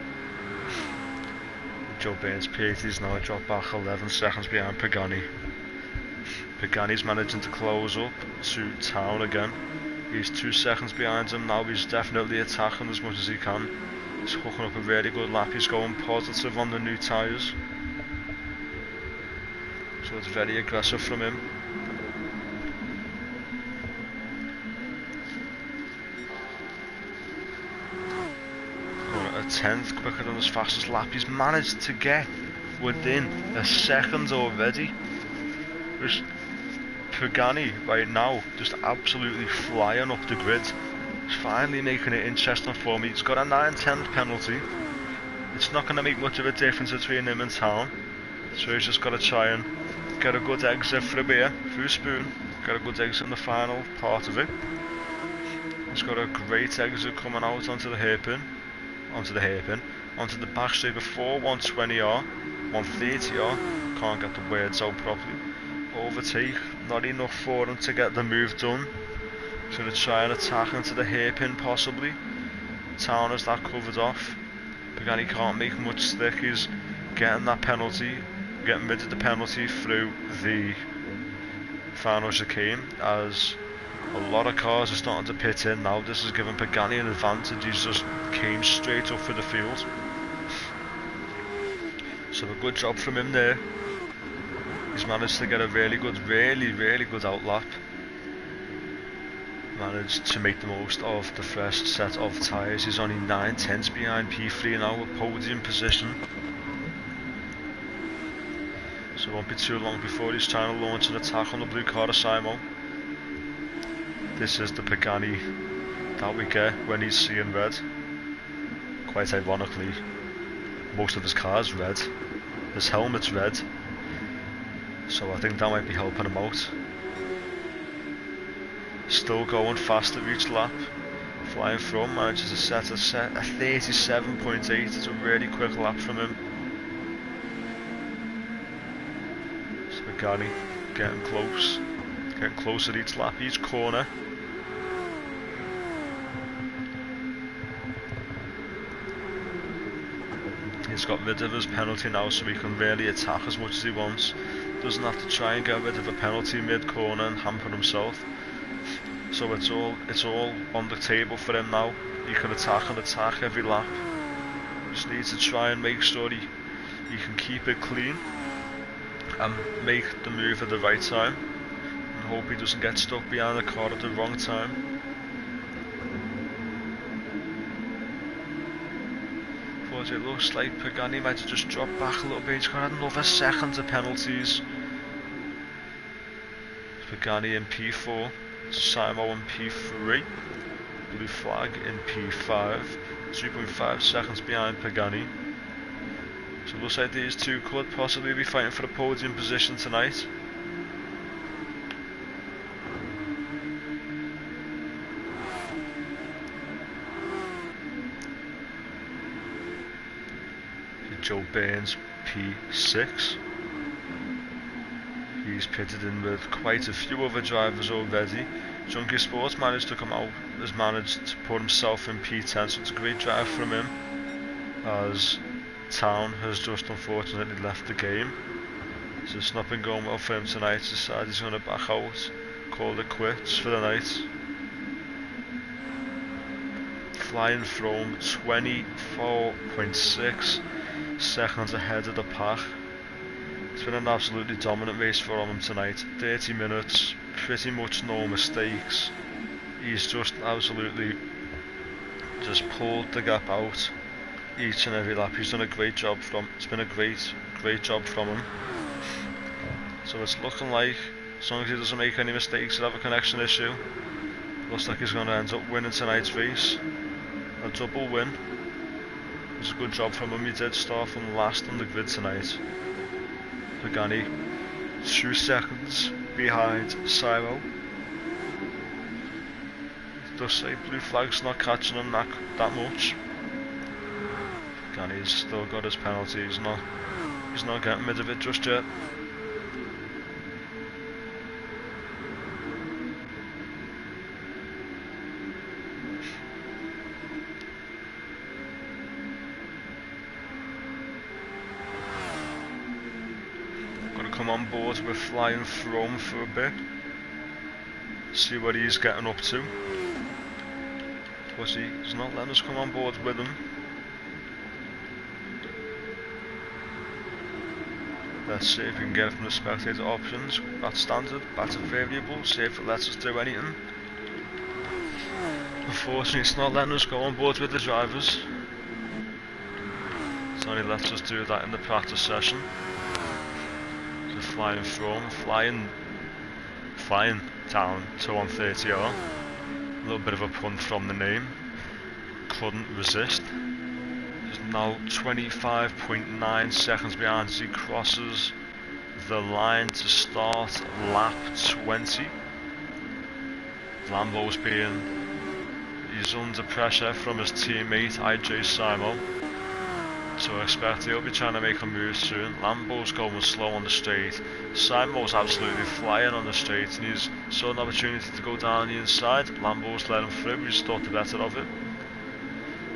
Joe Baines P80 is now dropped back 11 seconds behind Pagani. Pagani's managing to close up to Town again. He's 2 seconds behind him now. He's definitely attacking as much as he can. He's hooking up a really good lap. He's going positive on the new tyres. So it's very aggressive from him. A 10th quicker than his fastest lap. He's managed to get within a second already. There's Pagani right now just absolutely flying up the grid. He's finally making it interesting for me. He's got a 9/10 penalty. It's not going to make much of a difference between him and Town. So he's just got to try and get a good exit through here, through Spoon. Get a good exit in the final part of it. He's got a great exit coming out onto the hairpin. Onto the back straight before 120R, 130R, can't get the words out properly. Overtake, not enough for him to get the move done. He's going to try and attack into the hairpin possibly. Town has that covered off. Pagani can't make much stick, he's getting that penalty, getting rid of the penalty through the final chicane as a lot of cars are starting to pit in now. This is giving Pagani an advantage. He's just came straight up for the field. So a good job from him there. He's managed to get a really good outlap. Managed to make the most of the fresh set of tyres. He's only 9/10 behind P3 now with podium position. So it won't be too long before he's trying to launch an attack on the blue car of Simon. This is the Pagani that we get when he's seeing red. Quite ironically, most of his car's red. His helmet's red. So I think that might be helping him out. Still going faster each lap. Flying from, manages to set a 37.8. It's a really quick lap from him. So Pagani getting close. Getting closer each lap, each corner. He's got rid of his penalty now so he can really attack as much as he wants. Doesn't have to try and get rid of a penalty mid-corner and hamper himself. So it's all on the table for him now. He can attack and attack every lap. Just needs to try and make sure he can keep it clean and make the move at the right time. And hope he doesn't get stuck behind the car at the wrong time. But it looks like Pagani might have just dropped back a little bit. He's got another second of penalties. Pagani in P4, Simo in P3, Blue Flag in P5, 2.5 seconds behind Pagani. So it looks like these two could possibly be fighting for the podium position tonight. Joe Baines P6. He's pitted in with quite a few other drivers already. Junkie Sports managed to come out, has managed to put himself in P10, so it's a great drive from him, as Town has just unfortunately left the game. So it's not been going well for him tonight. He's decided he's going to back out, call it quits for the night. Flying from 24.6 seconds ahead of the pack. It's been an absolutely dominant race for him tonight. 30 minutes, pretty much no mistakes. He's just absolutely just pulled the gap out each and every lap. He's done a great job it's been a great job from him. So it's looking like, as long as he doesn't make any mistakes or have a connection issue, looks like he's going to end up winning tonight's race. A double win. It was a good job from him. He did start from last on the grid tonight. Pagani 2 seconds behind Siro. It does say blue flag's not catching him that much. Pagani's still got his penalty. He's not getting rid of it just yet. Come on board with Flying Throne for a bit, see what he's getting up to. Plus he's not letting us come on board with him. Let's see if we can get it from the spectator options. That's standard, that's a variable, see if it lets us do anything. Unfortunately it's not letting us go on board with the drivers. It only lets us do that in the practice session. Flying Throne, flying down to 130R. A little bit of a pun from the name. Couldn't resist. He's now 25.9 seconds behind as he crosses the line to start lap 20. Lambo's he's under pressure from his teammate IJ Simo. So I expect he'll be trying to make a move soon. Lambo's going slow on the straight. Simo's absolutely flying on the straight and he's saw an opportunity to go down the inside. Lambo's let him through, he's thought the better of it.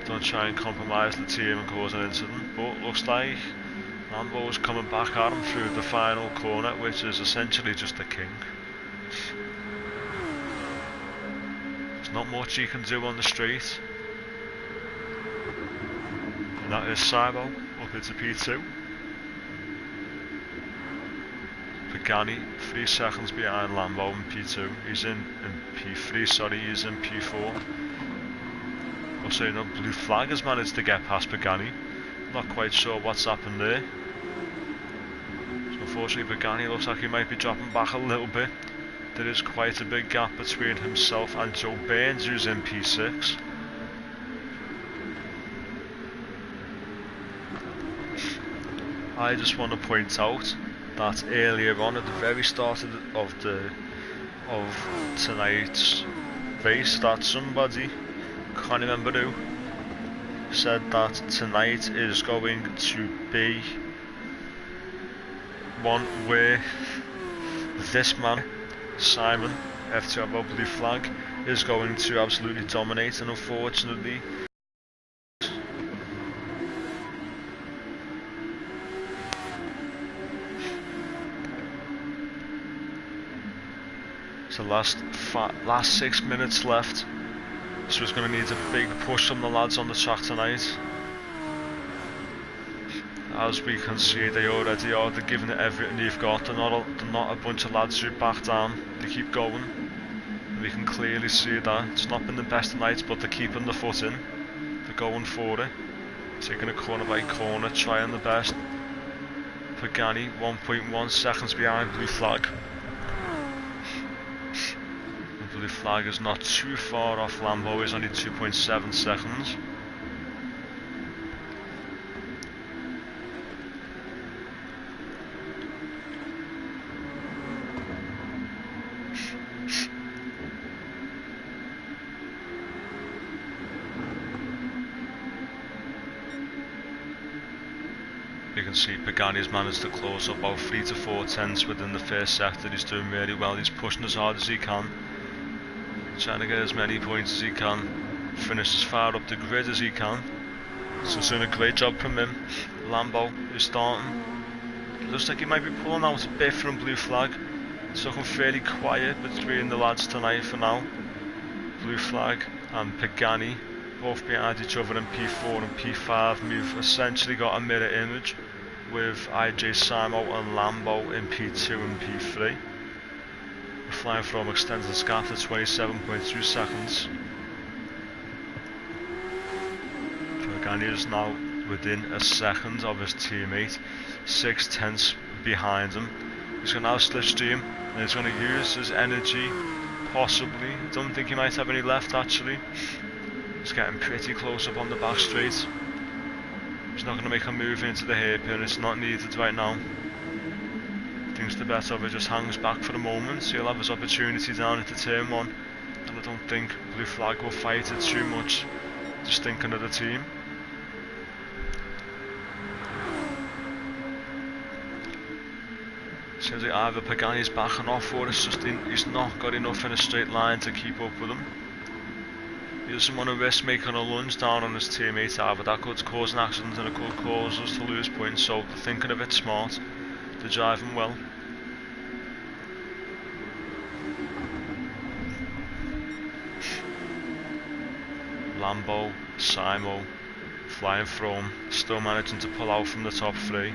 Don't try and compromise the team and cause an incident, but looks like Lambo's coming back at him through the final corner, which is essentially just a king. There's not much he can do on the straight. And that is Simo up into P2. Pagani 3 seconds behind Lambo in P2. He's in P3, sorry, he's in P4. Also, no blue flag has managed to get past Pagani. Not quite sure what's happened there. So unfortunately Pagani looks like he might be dropping back a little bit. There is quite a big gap between himself and Joe Burns, who's in P6. I just want to point out that earlier on at the very start of tonight's race, that somebody, can't remember who, said that tonight is going to be one where this man, Simon, FTRL blue flag, is going to absolutely dominate, and unfortunately so last 6 minutes left, so it's going to need a big push from the lads on the track tonight. As we can see, they already are. They're giving it everything they've got. They're not a bunch of lads who back down. They keep going. We can clearly see that. It's not been the best of nights, but they're keeping the foot in. They're going for it. Taking it corner by corner, trying the best. Pagani 1.1 seconds behind blue flag. The blue flag is not too far off Lambo, he's only 2.7 seconds. see Pagani's managed to close up about 3 to 4 tenths within the first sector. He's doing really well, he's pushing as hard as he can, trying to get as many points as he can, finish as far up the grid as he can. So it's doing a great job from him. Lambo is starting. Looks like he might be pulling out a bit from blue flag. It's looking fairly quiet between the lads tonight for now. Blue flag and Pagani, both behind each other in P4 and P5. We've essentially got a mirror image with IJ Simo and Lambo in P2 and P3. We're flying from extended gap to 27.2 seconds. Pagani is now within a second of his teammate, 6 tenths behind him. He's going to now slipstream and he's going to use his energy, possibly. I don't think he might have any left actually. He's getting pretty close up on the back straight. He's not going to make a move into the hairpin, it's not needed right now. Thinks the best of it, just hangs back for the moment, so he'll have his opportunity down into turn 1. And I don't think blue flag will fight it too much, just thinking of the team. Seems like either Pagani's backing off or it's just he's not got enough in a straight line to keep up with him. He doesn't want to risk making a lunge down on his teammate either. That could cause an accident and it could cause us to lose points, so they're thinking of it smart. They're driving well. Lambo, Simo, flying from, still managing to pull out from the top 3,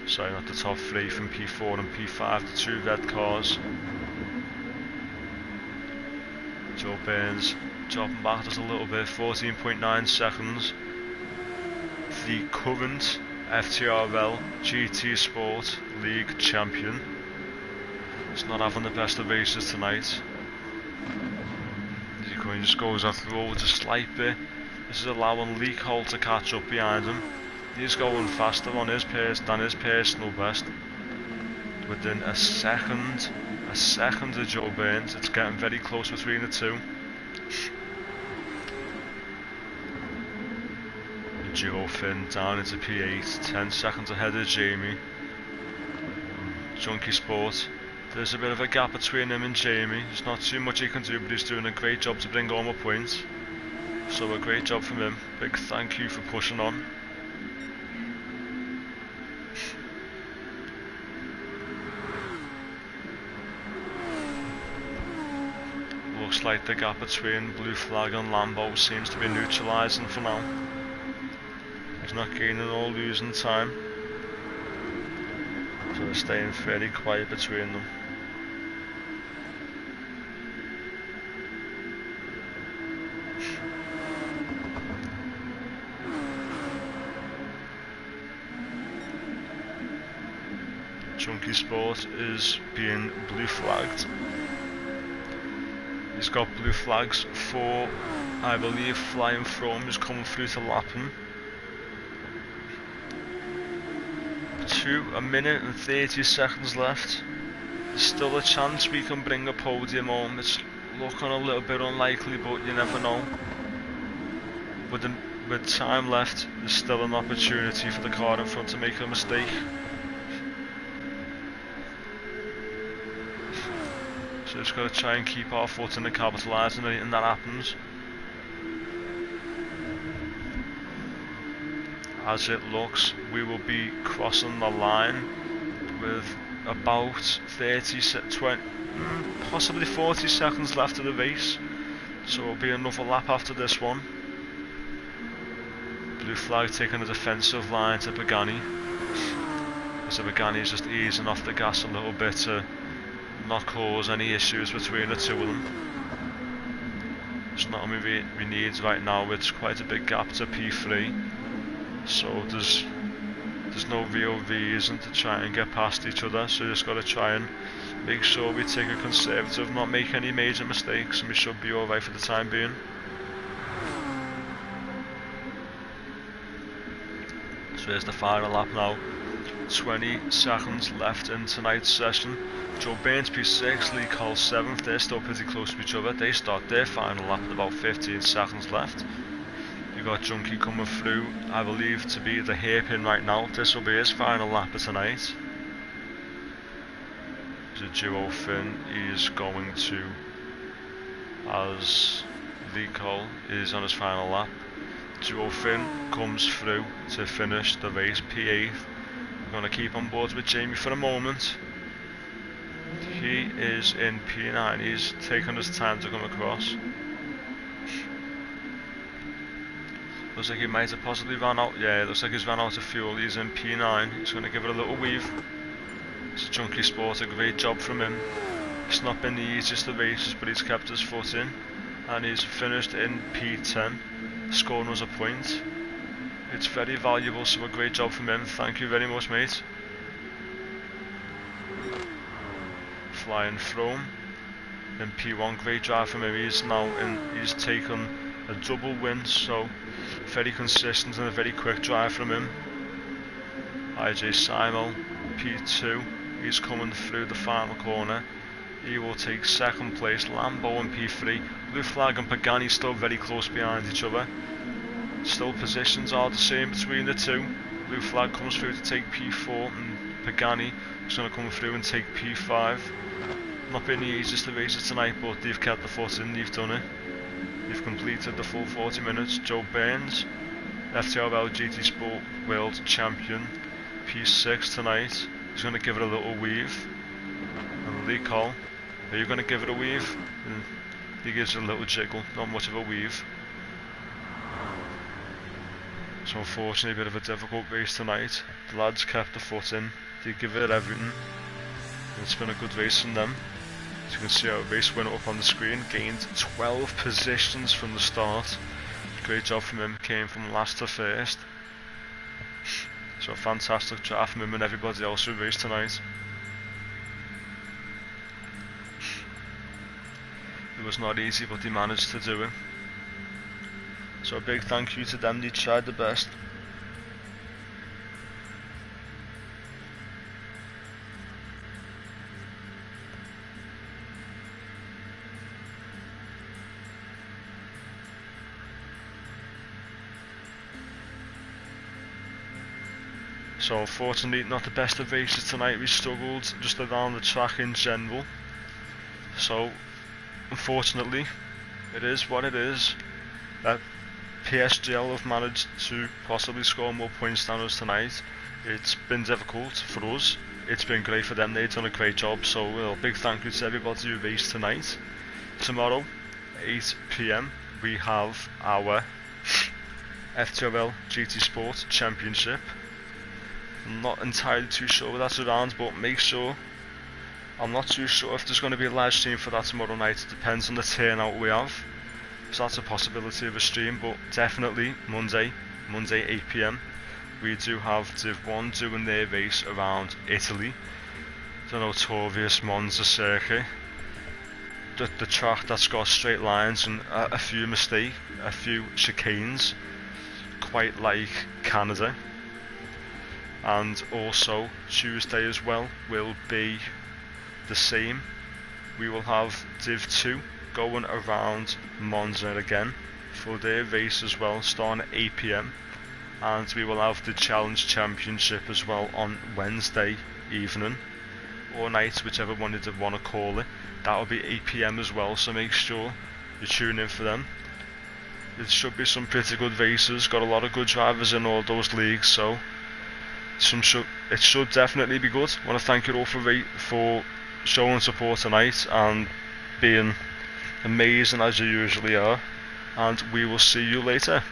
sorry, not the top 3, from P4 and P5, the 2 red cars. Joe Burns dropping back just a little bit, 14.9 seconds. The current FTRL GT Sport League champion. He's not having the best of races tonight. He just goes off the road a slight bit. This is allowing Lee Cole to catch up behind him. He's going faster on his pace than his personal best. Within a second of Joe Burns. It's getting very close between the two. Joe Finn down into P8, 10 seconds ahead of Jamie. Junkie Sport. There's a bit of a gap between him and Jamie. There's not too much he can do, but he's doing a great job to bring home a point. So a great job from him. Big thank you for pushing on. Looks like the gap between blue flag and Lambo seems to be neutralising for now. He's not gaining or losing time. So they're staying fairly quiet between them. Junkie Sport is being blue flagged. He's got blue flags for, I believe, flying from is coming through to lap him. 1 minute and 30 seconds left. There's still a chance we can bring a podium home. It's looking a little bit unlikely, but you never know. With time left, there's still an opportunity for the car in front to make a mistake. So just got to try and keep our foot in the capitalise and anything that happens. As it looks, we will be crossing the line with about 20, possibly 40 seconds left of the race. So it'll be another lap after this one. Blue flag taking a defensive line to Pagani. So Pagani is just easing off the gas a little bit to not cause any issues between the two of them. It's not what we need right now. It's quite a big gap to P3. So there's no real reason to try and get past each other, so just got to try and make sure we take a conservative, not make any major mistakes, and we should be alright for the time being. So here's the final lap now. 20 seconds left in tonight's session. Joe Burns P6, Lee Cole 7th, they're still pretty close to each other. They start their final lap with about 15 seconds left. We've We've got Junkie coming through, I believe to be the hairpin right now. This will be his final lap of tonight. It's a duo fin. He's going to, as Lee Cole is on his final lap. Duo fin comes through to finish the race, P8. We're going to keep on board with Jamie for a moment. He is in P9, he's taking his time to come across. Looks like he might have possibly ran out, yeah, it looks like he's ran out of fuel. He's in P9, he's going to give it a little weave. It's a Junkie Sport, a great job from him. It's not been the easiest of races, but he's kept his foot in. And he's finished in P10, scoring us a point. It's very valuable, so a great job from him. Thank you very much, mate. Flying through in P1, great drive from him. He's now in, he's taken a double win, so very consistent and a very quick drive from him. IJ Simon, P2, he's coming through the final corner. He will take second place. Lambo in P3, Blue Flag and Pagani still very close behind each other. Still positions are the same between the two. Blue Flag comes through to take P4 and Pagani is going to come through and take P5. Not been the easiest of races tonight, but they've kept the foot in, they've done it. They've completed the full 40 minutes. Joe Burns, FTRL GT Sport World Champion, P6 tonight. He's going to give it a little weave. And Lee Cole, are you going to give it a weave? And he gives it a little jiggle, not much of a weave. So unfortunately a bit of a difficult race tonight. The lads kept the foot in, they give it everything. It's been a good race from them. As you can see, our race winner up on the screen gained 12 positions from the start. Great job from him, came from last to first. So a fantastic drive from him and everybody else who raced tonight. It was not easy, but they managed to do it. So a big thank you to them, they tried the best. So unfortunately not the best of races tonight, we struggled just around the track in general. So unfortunately it is what it is. PSGL have managed to possibly score more points than us tonight. It's been difficult for us, it's been great for them, they've done a great job. So a big thank you to everybody who raced tonight. Tomorrow 8 PM we have our FTRL GT Sport Championship. I'm not entirely too sure what that's around, but make sure, I'm not too sure if there's going to be a live stream for that tomorrow night. It depends on the turnout we have, so that's a possibility of a stream. But definitely Monday 8 PM we do have Div 1 doing their race around Italy, the notorious Monza circuit, the track that's got straight lines and a few chicanes, quite like Canada. And also Tuesday as well will be the same. We will have Div 2 going around Monza again for their race as well, starting at 8 PM. And we will have the Challenge Championship as well on Wednesday evening or night, whichever one you want to call it. That will be 8 PM as well, so make sure you tune in for them. It should be some pretty good races, got a lot of good drivers in all those leagues, so it should definitely be good. I want to thank you all for showing support tonight and being amazing as you usually are, and we will see you later.